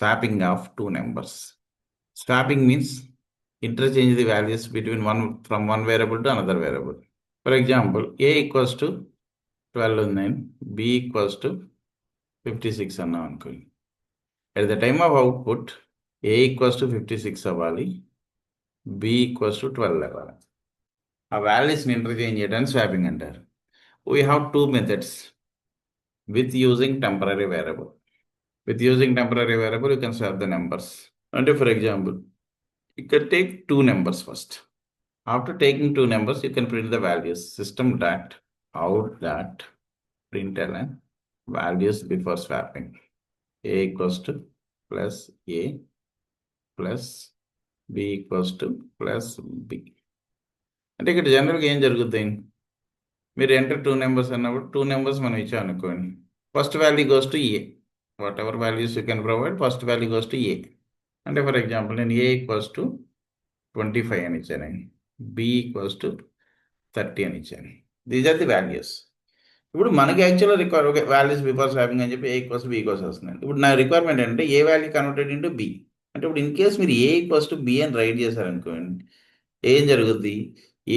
swapping of two numbers. Swapping means interchange the values between from one variable to another variable. For example, a equals to 12 and b equals to 56 అన్నాం అనుకోండి. At the time of output, a equals to 56 అవ్వాలి, b equals to 12 అవ్వాలి. ఆ వాల్యూస్ని interchange చేయడానికి swapping అంటారు. We have two methods with using temporary variable. With using temporary variable, you can swap the numbers. And for example, you can take two numbers first. After taking two numbers, you can print the values. System dot out dot println values before swapping. A equals to plus a plus b equals to plus b. అంటే ఇక్కడ జనరల్గా ఏం జరుగుతుంది, మీరు enter two numbers అన్నప్పుడు two numbers మనం ఇచ్చాం అనుకోండి. First value goes to A, whatever values you can provide, first value goes to A. అంటే ఫర్ ఎగ్జాంపుల్ నేను ఏ ఈక్వల్స్ టు 25 అని ఇచ్చాను, బి ఈక్వల్స్ టు 30 అని ఇచ్చాను. These are the values. ఇప్పుడు మనకి యాక్చువల్గా వాల్యూస్ బిఫోర్ స్వాపింగ్ అని చెప్పి ఏ ఈక్వల్స్ బి ఈక్వల్స్ వస్తుంది. ఇప్పుడు నా రిక్వైర్మెంట్ అంటే A value converted into B. అంటే ఇప్పుడు ఇన్ కేస్ మీరు ఏ ఈక్వల్స్ టు బి అని రైట్ చేశారనుకోండి, ఏం జరుగుద్ది,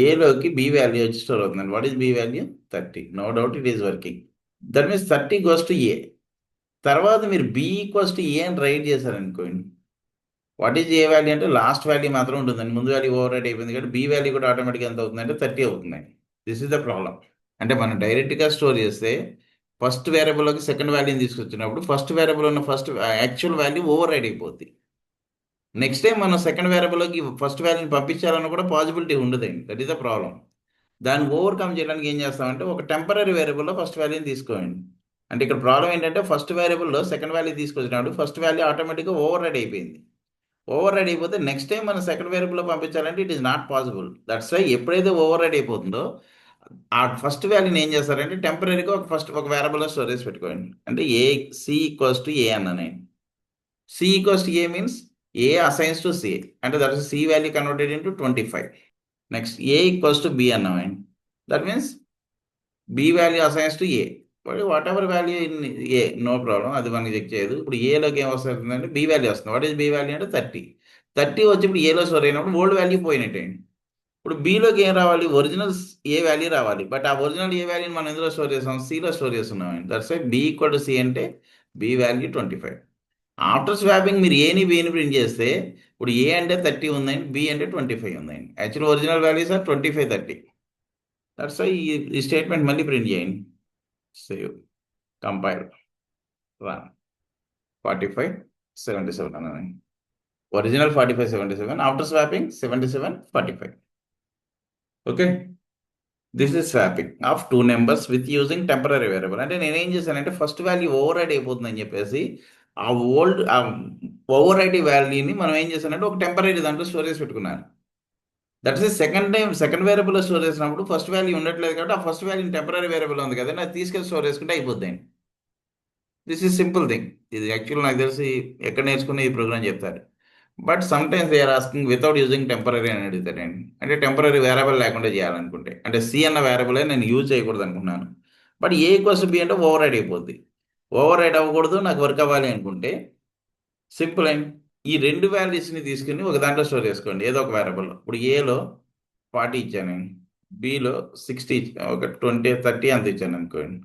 ఏలోకి బి వాల్యూ వచ్చి స్టోర్ అవుతుందండి. What is B value? 30. No doubt it is working. That means 30 goes to A. తర్వాత మీరు బి ఈక్వల్స్ టు ఏ అని రైట్ చేశారనుకోండి, వాట్ ఈజ్ ఏ వాల్యూ అంటే లాస్ట్ వాల్యూ మాత్రం ఉంటుందండి. ముందు వాల్యూ ఓవర్ రైట్ అయిపోయింది కాబట్టి బి వాల్యూ కూడా ఆటోమేటిక్గా ఎంత అవుతుందంటే 30 అవుతుందండి. This is the problem. అంటే మనం డైరెక్ట్గా స్టోర్ చేస్తే ఫస్ట్ వేరియబుల్లోకి సెకండ్ వాల్యూని తీసుకొచ్చినప్పుడు ఫస్ట్ వేరియబుల్ ఉన్న first actual value override అయిపోద్ది. నెక్స్ట్ టైం మనం సెకండ్ వేరియబుల్లోకి ఫస్ట్ వాల్యూని పంపించాలని కూడా పాసిబిలిటీ ఉండదండి. That is the problem. దాన్ని ఓవర్కమ్ చేయడానికి ఏం చేస్తామంటే ఒక టెంపరీ వేరియబుల్లో ఫస్ట్ వాల్యూని తీసుకోండి. అంటే ఇక్కడ ప్రాబ్లం ఏంటంటే ఫస్ట్ వేరియబుల్లో సెకండ్ వాల్యూ తీసుకొచ్చినప్పుడు ఫస్ట్ వాల్యూ ఆటోమేటిక్గా ఓవర్ రైడ్ అయిపోయింది. ఓవర్ రైడ్ అయిపోతే నెక్స్ట్ టైం మనం సెకండ్ వేరియబుల్లో పంపించాలంటే it is not possible. That's why ఎప్పుడైతే ఓవర్ రైడ్ అయిపోతుందో ఆ ఫస్ట్ వాల్యూని ఏం చేస్తారంటే టెంపరీగా ఒక వేరియబుల్లో స్టోర్ చేసి పెట్టుకోండి. అంటే A C equals to A అన్నాను. C equals to A means A assigns to C, అంటే that is C value converted into 25. Next A equals to B అన్నామండి. That means B value assigns to A, whatever value in A, no problem, అది మనకి check చేయదు. ఇప్పుడు ఏలోకి ఏం వస్తుందంటే B value వస్తుంది. వాట్ ఈస్ బి వాల్యూ అంటే 30 వచ్చి ఇప్పుడు ఏలో స్టోర్ అయినప్పుడు ఓల్డ్ వాల్యూ పోయినట్టండి. ఇప్పుడు బిలోకి ఏం రావాలి, ఒరిజినల్ ఏ వాల్యూ రావాలి. బట్ ఆ ఒరిజినల్ ఏ వాల్యూని మనం ఎందులో స్టోర్ చేస్తాం, సిలో స్టోర్ చేస్తున్నామండి. That's why B equal to C అంటే బి వాల్యూ 25. ఆఫ్టర్ స్వాపింగ్ మీరు ఏని బిని ప్రింట్ చేస్తే ఇప్పుడు ఏ అంటే 30 ఉందండి, బి అంటే 25 ఉందండి. Actual original values are 25, 30. That's why ఈ స్టేట్మెంట్ మళ్ళీ ప్రింట్ చేయండి. Save, compile, run. 45, 77 అన్నాను. Original 45, 77. After swapping 77, 45. Okay, this is swapping of two numbers with using temporary variable. అంటే నేనేం చేశానంటే ఫస్ట్ వాల్యూ ఓవర్ రైడ్ అయిపోతుందని చెప్పేసి ఆ ఓవర్ రైడ్ వాల్యూని మనం ఏం చేశానంటే ఒక టెంపరీ దాంట్లో స్టోరేజ్ పెట్టుకున్నాను. దట్ ఈస్ సెకండ్ వేరియబుల్లో స్టోర్ చేసినప్పుడు ఫస్ట్ వాల్యూ ఉండట్లేదు కాబట్టి ఆ ఫస్ట్ వాల్యూ టెంపరీ వేరియబుల్ ఉంది కదా, అది తీసుకెళ్ళి స్టోర్ చేసుకుంటే అయిపోద్దండి. This is simple thing. ఇది యాక్చువల్ నాకు తెలిసి ఎక్కడ నేర్చుకుని ఈ ప్రోగ్రామ్ చెప్తారు. But sometimes they are asking without using temporary అని అడుగుతారండి. అంటే టెంపరీ వేరియబుల్ లేకుండా చేయాలనుకుంటే, అంటే సి అన్న వేరియబుల్ నేను యూజ్ చేయకూడదు అనుకున్నాను. బట్ ఏ ఈక్వల్స్ బి అంటే ఓవర్ రైడ్ అయిపోద్ది. ఓవర్ రైడ్ అవ్వకూడదు, నాకు వర్క్ అవ్వాలి అనుకుంటే సింపుల్ అండ్ ఈ రెండు వాల్యూస్ని తీసుకుని ఒక దాంట్లో స్టోర్ చేసుకోండి, ఏదో ఒక వేరియబుల్లో. ఇప్పుడు ఏలో 40 ఇచ్చాను, బిలో 60, ఒక 20, 30 అంత ఇచ్చాను అనుకోండి.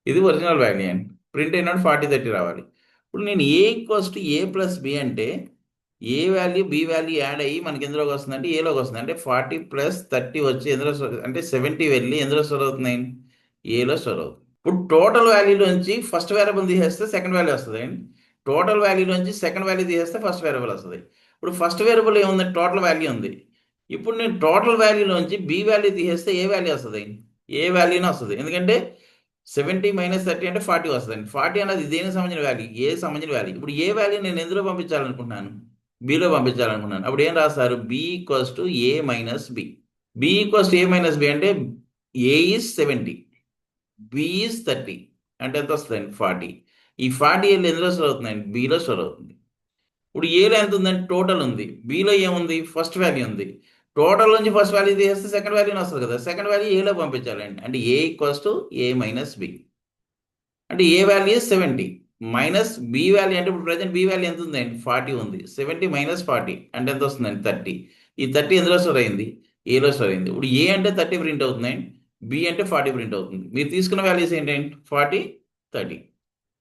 ఇది ఒరిజినల్ వాల్యూ అండి. ప్రింట్ అయినప్పుడు 40, 30 రావాలి. ఇప్పుడు నేను A equals to A plus B అంటే A value B value add అయ్యి మనకి ఎందులోకి వస్తుంది అంటే ఏలోకి వస్తుంది. అంటే 40 + 30 వచ్చి ఎందులో అంటే 70 వెళ్ళి ఎందులో స్టోర్ అవుతుంది, ఏలో స్టోర్ అవుతుంది. ఇప్పుడు టోటల్ వాల్యూలోంచి ఫస్ట్ వేరియబుల్ తీసేస్తే సెకండ్ వాల్యూ వస్తుంది అండి. టోటల్ వాల్యూలోంచి సెకండ్ వాల్యూ తీసేస్తే ఫస్ట్ వేరియబుల్ వస్తుంది. ఇప్పుడు ఫస్ట్ వేరియబుల్ ఏముంది, టోటల్ వాల్యూ ఉంది. ఇప్పుడు నేను టోటల్ వాల్యూలోంచి బి వాల్యూ తీసేస్తే ఏ వాల్యూ వస్తుంది, ఏ వాల్యూనే వస్తుంది. ఎందుకంటే 70 - 30 అంటే 40 వస్తుంది. 40 అనేది దేనికి సంబంధించిన వాల్యూ, ఏ సంబంధించిన వాల్యూ. ఇప్పుడు ఏ వాల్యూ నేను ఎందులో పంపించాలనుకుంటున్నాను, బిలో పంపించాలనుకున్నాను. అప్పుడు ఏం రాస్తారు, B equals to A minus B. B equals to A minus B అంటే ఏ ఈజ్ 70, బి ఈజ్ 30, అంటే ఎంత వస్తుందండి 40. ఈ 40 ఏళ్ళు ఎందులో స్టోర్ అవుతుందండి, బిలో స్టోర్ అవుతుంది. ఇప్పుడు ఏలో ఎంత ఉందండి, టోటల్ ఉంది. బిలో ఏముంది, ఫస్ట్ వాల్యూ ఉంది. టోటల్ నుంచి ఫస్ట్ వాల్యూ తీసేస్తే సెకండ్ వాల్యూని వస్తుంది కదా, సెకండ్ వాల్యూ ఏలో పంపించాలండి. అంటే A equals to A minus B. అంటే A value 70, minus B value అంటే ఇప్పుడు ప్రజెంట్ బి వాల్యూ ఎంత ఉందండి 40 ఉంది. 70 మైనస్ 40 అంటే ఎంత వస్తుందండి 30. ఈ 30 ఎందులో స్టోర్ అయింది? ఏలో స్టోర్ అయింది. ఇప్పుడు ఏ అంటే 30 ప్రింట్ అవుతుందండి, బి అంటే 40 ప్రింట్ అవుతుంది. మీరు తీసుకున్న వాల్యూస్ ఏంటండి 40 30.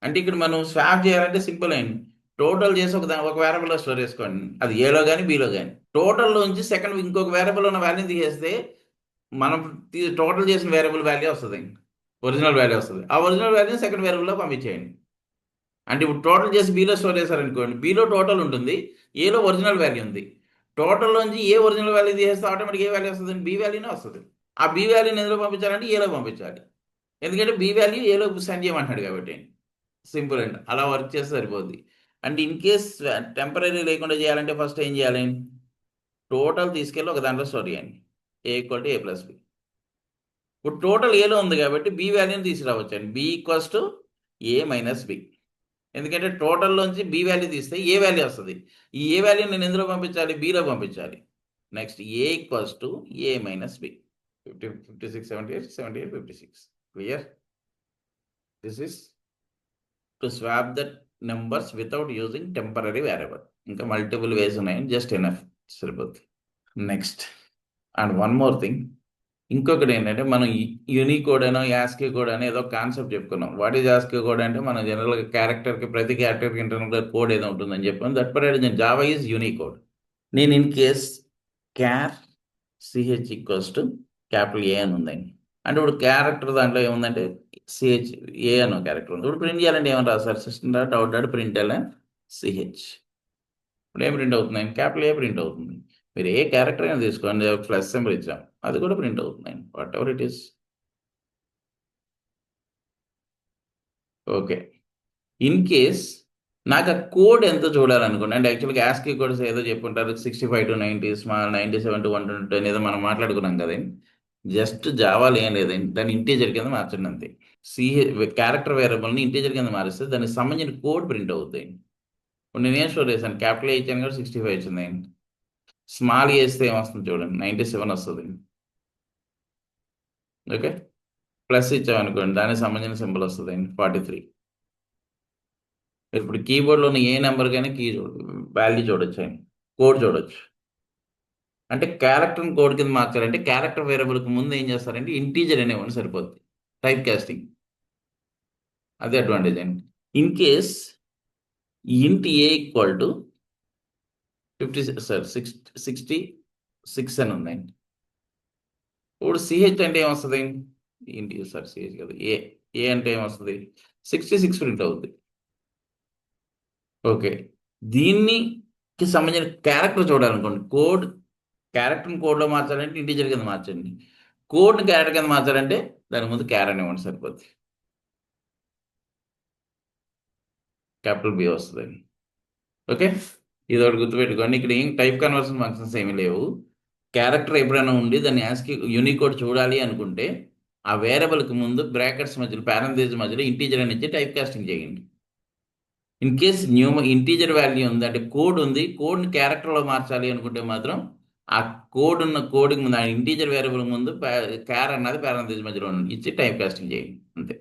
అంటే ఇక్కడ మనం స్వాప్ చేయాలంటే సింపుల్ అయింది. టోటల్ చేసి ఒక వేరియబుల్లో స్టోర్ చేసుకోండి, అది ఏలో కానీ బిలో కానీ. టోటల్లోంచి సెకండ్ ఇంకొక వేరియబుల్ ఉన్న వాల్యూని తీసేస్తే మనం టోటల్ చేసిన వేరియబుల్ వాల్యూ వస్తుంది, ఒరిజినల్ వాల్యూ వస్తుంది. ఆ ఒరిజినల్ వాల్యూని సెకండ్ వేరియబుల్లో పంపించేయండి. అంటే ఇప్పుడు టోటల్ చేసి బీలో స్టోర్ చేశారనుకోండి, బీలో టోటల్ ఉంటుంది, ఏలో ఒరిజినల్ వాల్యూ ఉంది. టోటల్లోంచి ఏ ఒరిజినల్ వాల్యూ తీసేస్తే ఆటోమేటిక్ ఏ వాల్యూ వస్తుంది? బి వాల్యూనే వస్తుంది. ఆ బి వాల్యూని ఎందులో పంపించాలంటే ఏలో పంపించాలి, ఎందుకంటే బి వాల్యూ ఏలో సెండ్ చేయమంటున్నాడు కాబట్టి. సింపుల్ అండి, అలా వర్క్ చేస్తే సరిపోద్ది. అంటే ఇన్ కేస్ టెంపరీ లేకుండా చేయాలంటే ఫస్ట్ ఏం చేయాలి? టోటల్ తీసుకెళ్ళి ఒక దాంట్లో స్టోర్ చేయండి, A equal to A plus B. ఇప్పుడు టోటల్ ఏలో ఉంది కాబట్టి బి వాల్యూని తీసుకురావచ్చండి, B equals to A minus B. ఎందుకంటే టోటల్లోంచి బి వాల్యూ తీస్తే ఏ వాల్యూ వస్తుంది. ఈ ఏ వాల్యూ నేను ఎందులో పంపించాలి? బిలో పంపించాలి. Next A equals to A minus B. 56 78 78 56. Clear? This is to swap that numbers without using temporary variable. ఇంకా మల్టిపుల్ వేస్ ఉన్నాయి, జస్ట్ ఎనఫ్ సరిపోద్ది. Next and one more thing, ఇంకొకటి ఏంటంటే మనం యూనికోడ్ అనో యాస్కీ కోడ్ అని ఏదో కాన్సెప్ట్ చెప్పుకున్నాం. వాట్ ఈజ్ యాస్కీ కోడ్ అంటే మనం జనరల్గా క్యారెక్టర్కి ప్రతి క్యారెక్టర్కి ఇంటర్నల్ కోడ్ ఏదో ఉంటుందని చెప్పాను. That per Java is Unicode. నేను in case char CH equals to capital A అని ఉందండి. అంటే ఇప్పుడు క్యారెక్టర్ దాంట్లో ఏముందంటే సిహెచ్ ఏ అని క్యారెక్టర్ ఉంది. ఇప్పుడు ప్రింట్ చేయాలంటే ఏమని రాస్తారు? System dot out dot print LN CH. ఇప్పుడు ఏం ప్రింట్ అవుతుందండి? క్యాపిటల్ ఏ ప్రింట్ అవుతుంది. మీరు ఏ క్యారెక్టర్ అయినా తీసుకోండి, ప్లస్ సింబల్ ఇచ్చాం, అది కూడా ప్రింట్ అవుతుందండి, what ever it is. Okay. In case నాకు ఆ కోడ్ ఎంత చూడాలనుకోండి, అంటే యాక్చువల్గా యాస్కీ కోడ్స్ ఏదో చెప్పుంటారు, 65 to 90, స్మాల్ 97 to 122 ఏదో మనం మాట్లాడుకున్నాం కదండి. జస్ట్ జావాలో ఏం లేదండి, దాన్ని ఇంటీజర్ కింద మార్చండి అంతే. క్యారెక్టర్ వేరియబుల్ని ఇంటీజర్ కింద మారిస్తే దానికి సంబంధించిన కోడ్ ప్రింట్ అవుతాయి. ఇప్పుడు నేనేం స్టోర్ చేశాను? క్యాపిటల్ ఏ ఇచ్చాను కాబట్టి 65 వచ్చిందండి. స్మాల్ చేస్తే ఏమొస్తుంది చూడండి, 97 వస్తుంది. ఓకే. ప్లస్ ఇచ్చామనుకోండి, దానికి సంబంధించిన సింబల్ వస్తుందండి 43. ఇప్పుడు కీబోర్డ్లో ఉన్న ఏ నెంబర్ కానీ వాల్యూ చూడొచ్చు అండి, కోడ్ చూడొచ్చు. అంటే క్యారెక్టర్ని కోడ్ కింద మార్చాలంటే క్యారెక్టర్ వేరియబుల్కి ముందు ఏం చేస్తారంటే ఇంటీజర్ అనేవాడిని సరిపోద్ది, టైప్ కాస్టింగ్. అదే అడ్వాంటేజ్ అండి. ఇన్ కేస్ ఇంట్ ఏ ఈక్వల్ టు 66 అని ఉందండి. ఇప్పుడు సిహెచ్ అంటే ఏమొస్తుంది? ఇంటి సిహెచ్ కదా, ఏ ఏ అంటే ఏమొస్తుంది? 66 ప్రింట్ అవుతుంది. ఓకే. దీనికి సంబంధించిన క్యారెక్టర్ చూడాలనుకోండి, క్యారెక్టర్ని కోడ్లో మార్చాలంటే ఇంటీజర్ కింద మార్చండి, కోడ్ని క్యారెక్టర్ కింద మార్చాలంటే దాని ముందు క్యార్ అనేవ్వండి సరిపోద్ది, క్యాపిటల్ బి వస్తుందండి. ఓకే. ఇది ఒకటి గుర్తుపెట్టుకోండి. ఇక్కడ ఏం టైప్ కన్వర్షన్ ఫంక్షన్స్ ఏమీ లేవు. క్యారెక్టర్ ఎప్పుడైనా ఉండి దాన్ని యాస్కి యూనికోడ్ చూడాలి అనుకుంటే ఆ వేరియబుల్కి ముందు బ్రాకెట్స్ మధ్యలో పారెంథసిస్ మధ్యలో ఇంటీజర్ అని ఇచ్చి టైప్ కాస్టింగ్ చేయండి. ఇన్ కేస్ ఇంటీజర్ వాల్యూ ఉంది అంటే కోడ్ ఉంది, కోడ్ని క్యారెక్టర్లో మార్చాలి అనుకుంటే మాత్రం ఆ కోడ్కి ముందు ఆ ఇంటీజర్ వేరియబుల్ ముందు క్యార్ అన్నది పారెంథసిస్ మధ్యలో ఇచ్చి టైప్ కాస్టింగ్ చేయండి అంతే.